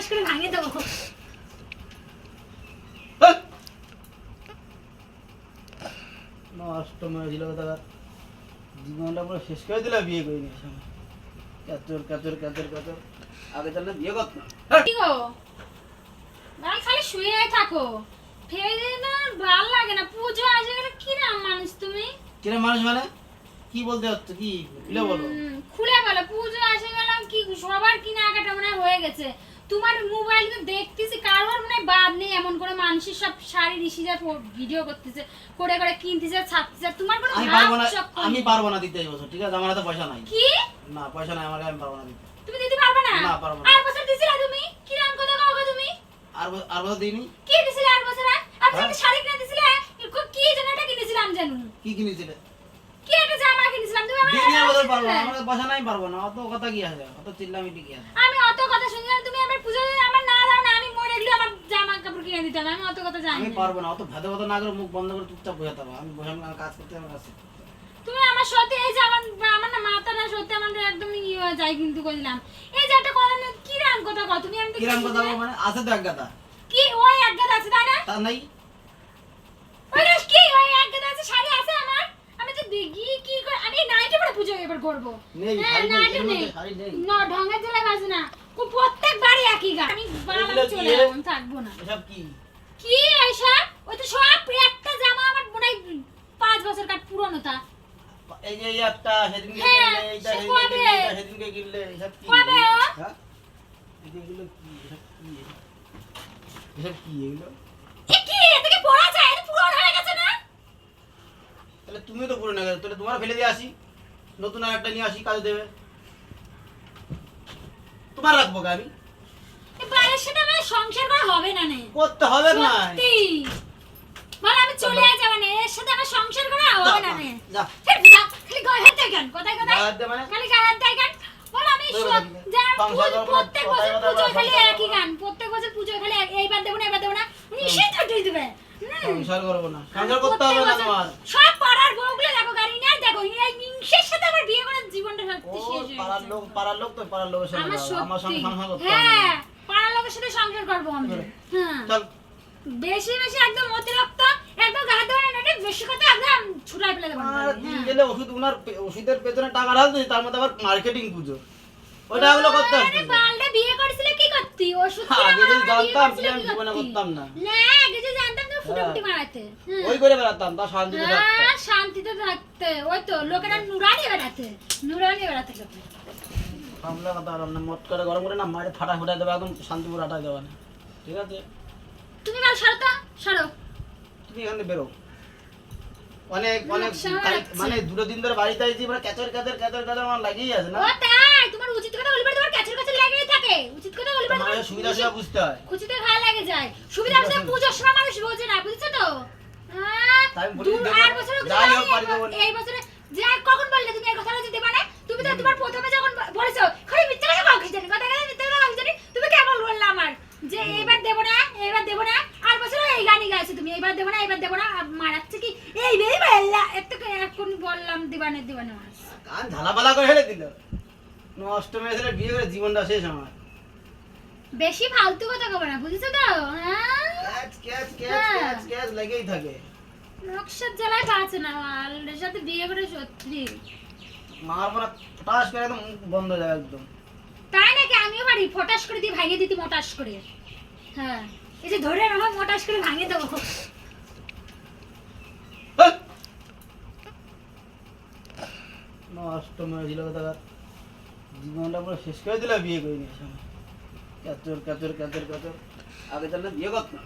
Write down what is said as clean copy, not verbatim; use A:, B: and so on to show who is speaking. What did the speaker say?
A: Potash করে ভাঙে দেবো।
B: নষ্ট হয়েছিল দাদা, জীবনটা পুরো শেষ করে দিলা বিয়ে করে নিয়ে সময় কাচর কাচর কাচর কাচর। আগে তাহলে বিয়ে করত না।
A: কি গো বাল খালি শুয়ে থাকো, ফেলে না ভাল লাগে না। পুজো আসে গেলে কি না মানুষ তুমি,
B: কিরে মানুষ মানে কি বলতে হচ্ছে, কি খুলে বলো।
A: খুলে বলো। পুজো আসে গেলাম কি সবার কেনাকাটা মনে হয় হয়ে গেছে। তোমার মোবাইল তো দেখতেছি কারোর মানে বাদ নেই, এমন করে মানুষের সব শাড়ি রিসিজার ভিডিও করতেছে, করে করে কিনতেছে ছাড়তেছে। তোমার কোনো
B: আমি পারবো না দিতে এই বছর, ঠিক আছে? আমার হাতে পয়সা নাই।
A: কি
B: না পয়সা নাই আমার, আমি পারবো না দিতে।
A: তুমি দিতে পারবে না?
B: না পারবো না।
A: আর বছর দিছিলা তুমি কি নাম কথা কও গো তুমি?
B: আর বছর দিইনি।
A: কি দিছিলে আর বছর? আর তুমি শাড়ি কিনে দিছিলে, কি জামাটা কিনেছিলাম জানো?
B: কি কিনেছিলে?
A: কি একটা জামা কিনেছিলাম তুমি আমার?
B: দিনে বছর পারবো না, আমার পয়সা নাই, পারবো না। অত কথা কি আছে, অত চিল্লামিটি কি আছে?
A: আমি অত কথা শুনি না। তুমি আমার পূজো আমার না দাও না, আমি মরে গেলে আমার জামা কাপড় কিনে দিতে হবে। আমি অত কথা জানি
B: আমি
A: না।
B: পারবো না, অত ভেদে ভেদে না করে মুখ বন্ধ করে চুপচাপ বসে থাকবো। আমি বসে আমি কাজ করতে আমার কাছে।
A: তুমি আমার সাথে এই যে আমার না মাথা না সত্যি আমার একদম ইয়ে হয়ে যায় কিন্তু কইলাম। এই যে একটা কথা কি রাম কথা কও তুমি? আমি তো
B: কিরাম কথা বলবো মানে আছে তো এক গাদা।
A: কি ওই এক গাদা আছে তাই না?
B: তা নাই।
A: ওই কি ওই এক গাদা আছে শাড়ি আছে আমার? আমি তো দেখি কি করে আমি নাইটে পরে পুজো এবার করব।
B: নেই শাড়ি নেই, এর মধ্যে শাড়ি নেই।
A: না ঢঙ্গের জেলা বাজে না। প্রত্যেকবারই একই গান। আমি বাবা চলে যাব, থাকবো না।
B: এসব কি?
A: কি আয়শা? ওই তো সব একটা জামা আমার মনে হয় 5 বছর কাট পুরনো তা।
B: এই যে একটা সেদিনকে
A: হ্যাঁ,
B: কিনলে, এইটা
A: সে
B: সেদিনকে
A: কবে?
B: কিনলে, এইটা সেদিনকে কিনলে, এসব কি?
A: কবে ও?
B: হ্যাঁ? এগুলো কি? এসব কি? এসব কি এগুলো?
A: এ কি এটা কি পড়া যায়? এটা পুরনো হয়ে গেছে না?
B: তাহলে তুমিও তো পুরো না গেলে, তাহলে তোমার ফেলে দিয়ে আসি, নতুন আর একটা নিয়ে আসি, কাজে দেবে। তোমার রাখবো কে আমি?
A: এবারে সেটা আমার সংসার করা হবে না নে।
B: করতে হবে না।
A: সত্যি। বল আমি চলে যাব না, এর সাথে আমার সংসার করা হবে না নে।
B: যা
A: খালি গায়ে হাত দেয় কেন? কোথায় কোথায়?
B: গায়ে হাত দে মানে?
A: খালি গায়ে হাত দেয় কেন? বল আমি প্রত্যেক বছর পুজো খালি একই গান। প্রত্যেক বছর পুজো খালি এইবার দেব না, এবার দেব না। নিশ্চিত হয়ে দিবে।
B: সংসার করবো না, সংসার করতে হবে না তোমার।
A: সব পাড়ার বউগুলো দেখো গাড়ি না দেখো, এই মিংসের সাথে আমার বিয়ে করার জীবনটা
B: ও
A: সত্যি শেষ হয়ে
B: পাড়ার
A: গেছে।
B: লোক, পাড়ার লোক তো পাড়ার লোকের সাথে
A: আমার
B: যাও। আমার সঙ্গে
A: সত্যি
B: সংসার করতে হবে না।
A: হ্যাঁ পাড়ার লোকের সাথে সংসার করবো আমি। হ্যাঁ
B: চল
A: বেশি বেশি একদম অতিরিক্ত একদম গায়ে দেওয়া না, বেশি কথা একদম ছুটাই ফেলে দেবো।
B: আর দিন গেলে ওষুধ, উনার ওষুধের পেছনে টাকা ঢালতে, তার মধ্যে আবার মার্কেটিং পুজো, ওইটা ওগুলো করতে
A: আরে
B: আসছে।
A: বালটা বিয়ে করেছিলে কি করতি? ওষুধ
B: আগে যদি জানতাম
A: তাহলে
B: আমি জীবনে করতাম না।
A: না আগে যদি জানতাম তো ফুটে ফুটে মারাতে।
B: ওই করে বেড়াতাম, তা শান্তিতে থাকতাম।
A: হ্যাঁ শান্তিতে থাকতে। ওই তো লোকেরা নুরানি বেড়াতে, নুরানি বেড়াতে লোকে।
B: আমরা কথা বললাম না, মত করে গরম করে না মারে ফাটা ফুটাই দেবে, একদম শান্তিপুর আটাই দেবে না, ঠিক আছে?
A: তুমি কাল সরো তো, সরো।
B: তুমি এখান থেকে বেরো। অনেক অনেক
A: নকশা লাগছে।
B: মানে দুটো দিন ধরে বাড়িতে আইছি, মানে ক্যাচর ক্যাচর ক্যাচর ক্যাচর আমার লাগেই আছে না।
A: ও তাই তোমার উচিত কথা বলবে, তোমার কাছের কাছে লেগেই থাকে। উচিত কথা বলবে
B: তোমার সুবিধা সুবিধা বুঝতে হয়।
A: খুঁজিতে ভালো লাগে যায়। সুবিধা আছে পূজার সময় মানুষ বোঝে না, বুঝছো তো?
B: তাই আমি বলি দেবো,
A: আর বছর
B: যাই হোক পারি দেবো না।
A: এই বছরে যে কখন বললে তুমি এই কথাটা যে দেবা না? তুমি তো তোমার প্রথমে যখন বলেছো খালি মিথ্যা কথা বলো, কি জানি কথা কথা মিথ্যা কথা বলো জানি। তুমি কেমন বললা আমার যে এবার দেব না, এবার দেব না? আর বছর এই গানই গাইছো তুমি, এবার দেব না, এবার দেব না। মারাচ্ছে কি এই বেই বললা, একটু এখন বললাম দিবানে দিবানে।
B: কান ঝালাপালা করে হেলে দিল। নষ্ট মেয়েদের বিয়ে করে জীবনটা শেষ আমার।
A: বেশি ফালতু কথা কবে না, বুঝেছো তো? হ্যাঁ
B: catch catch catch catch catch লেগেই থাকে।
A: নকশার জ্বালায় বাঁচে না মালের সাথে বিয়ে করে সত্যি।
B: মার পরা ফটাস করে একদম মুখ বন্ধ হয়ে যায় একদম।
A: তাই নাকি? আমিও পারি ফটাস করে দিয়ে ভাঙিয়ে দিতি মোটাস করে। হ্যাঁ এই যে ধরে রাখো মোটাস করে ভাঙিয়ে দেবো।
B: নষ্ট মেয়েছিল কথা, জীবনটা পুরো শেষ করে দিলা বিয়ে করে নিয়ে সময় কাচর কাচর কাচর কাচর। আগে তাহলে বিয়ে করত না।